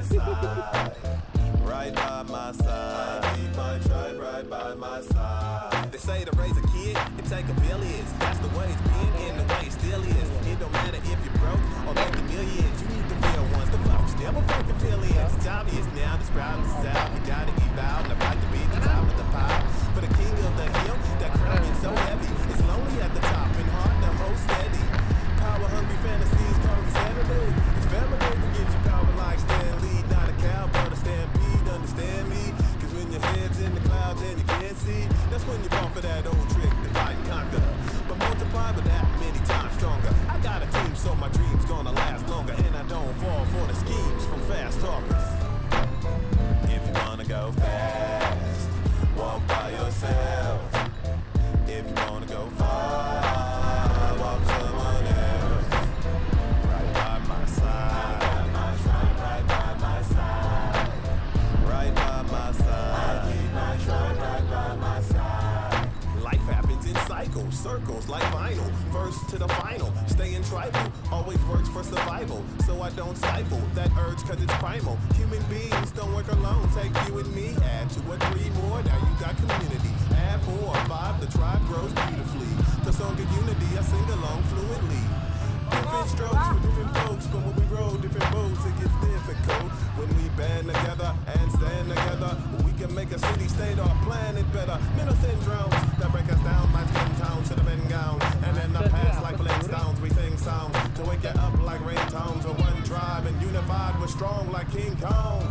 side, right by my side. I keep my tribe right by my side. They say to raise a kid, it take a village. That's the way it's been and the way it still is. It don't matter if you're broke or making millions. You need the real ones, the folks, never fake affiliates. It's obvious now, this problem is out. We gotta evolve, and about to be the top of the pile. For the king of the hill, that crown gets so heavy. It's lonely at the top and hard to hold steady. Power hungry fantasies, curvy sanity. It's family that gives you power like Stan Lee. Not a cow, but a stampede, understand me? Cause when your head's in the clouds and you can't see, that's when you fall for that old trick, divide and conquer. But multiply with that many times stronger. I got a team, so my dream's gonna last longer. And I don't fall for the schemes from fast talkers. If you wanna go fast, walk by yourself. If you wanna go far, walk someone else. Right by my side, right by my side, right by my side. I keep my tribe right by my side. Life happens in cycles, circles like vinyl. First to the final, staying tribal. Always works for survival, so I don't stifle that urge cause it's primal. Human beings don't work alone, take you and me. Add 2 or 3 more, now you got community. Add 4 or 5, the tribe grows beautifully. The song of unity, I sing along fluently. Different strokes for different folks, but when we roll different boats, it gets difficult. When we band together and stand together, we can make a city-state or planet better. Mental syndromes that break us down like skin tones should have been gone. And in the past, like Flintstones, we sing songs to wake you up like ringtones. We're one tribe and unified, we're strong like King Kong.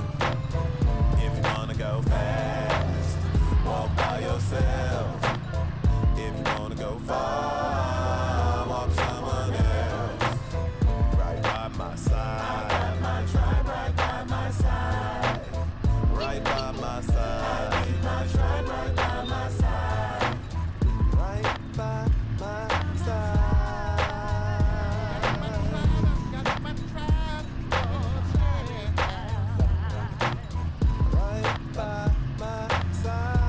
If you wanna go fast, walk by yourself. If you wanna go far, walk someone else. Right by my side, my tribe right by my side, right by my side. I keep my tribe right by my side, right by my side. Right by my side.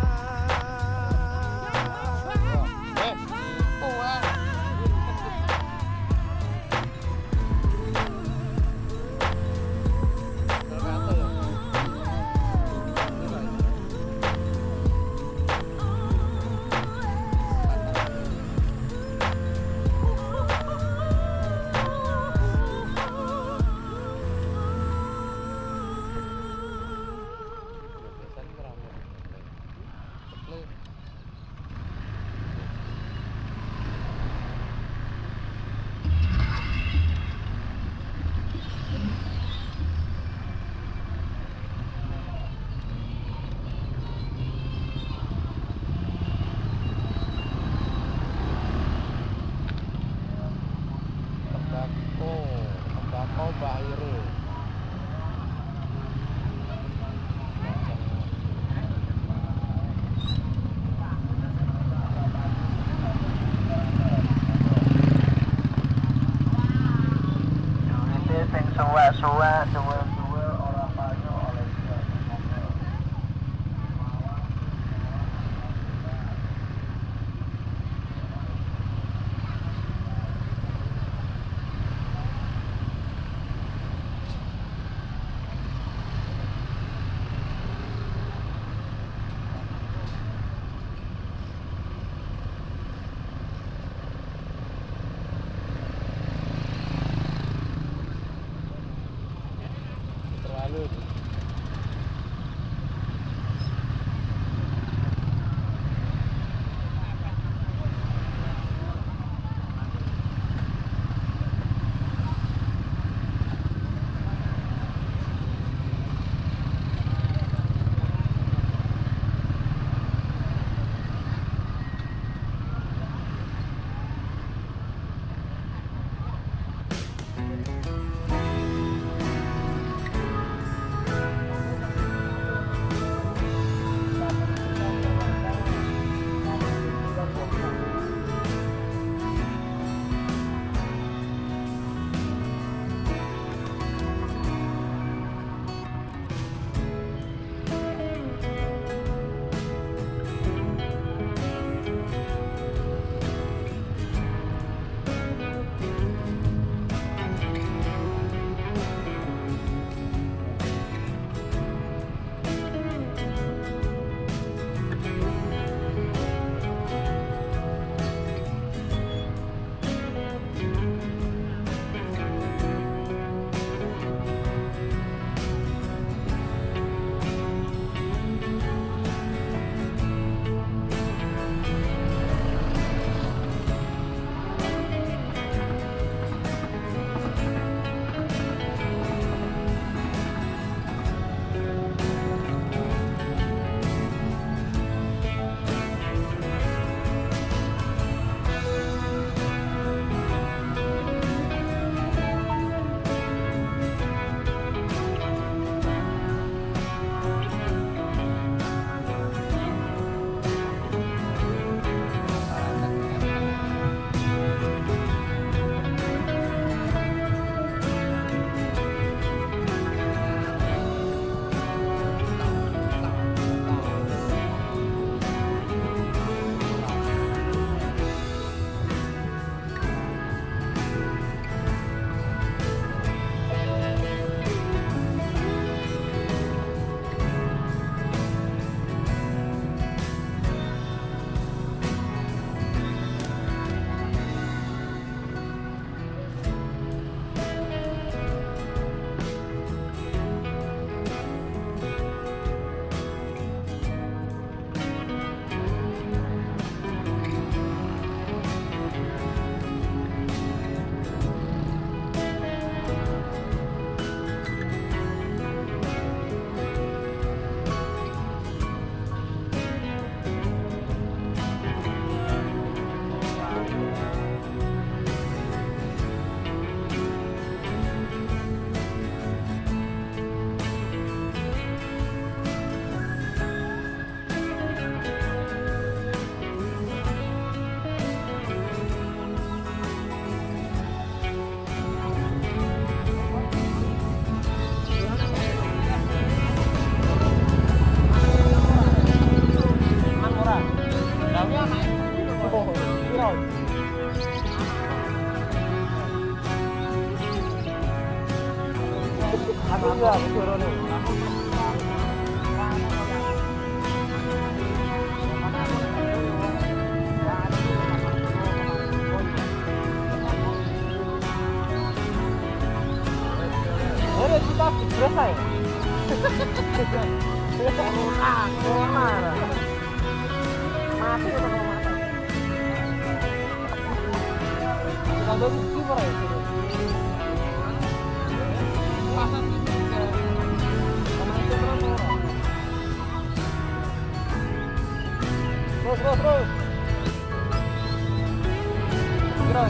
tembakau Baire. Sing suara-suara, suara-suara orang banyak oleh Kita selesai. Corona. Mati kita mau mati. Kita udah kiper ya. Pasang itu ke sama itu berapa? Terus. Gerak.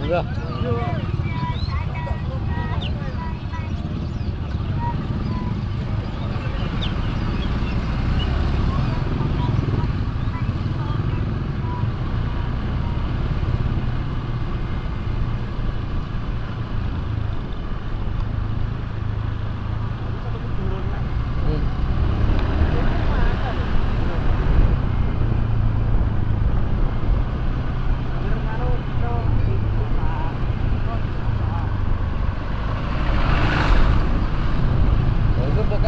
Udah.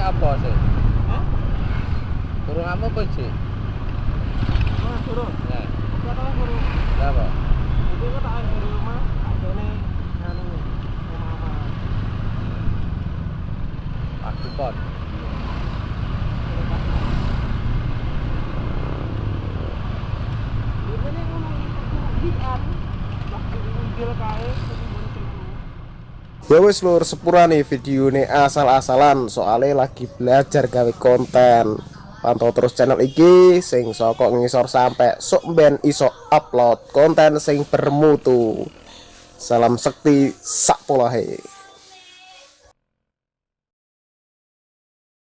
Apa sih? Kurung apa sih? Kurung. Nah. Kurung. Apa? Itu kan tak ada rumah, ada nih anu apa? Aku pot. Ini ngomong dian. Waktu ngil kae ya wis lur, sepurane video ini asal-asalan soalnya lagi belajar gawe konten. Pantau terus channel iki sing saka ngisor sampai sok ben iso upload konten sing bermutu. Salam sekti sak polahe.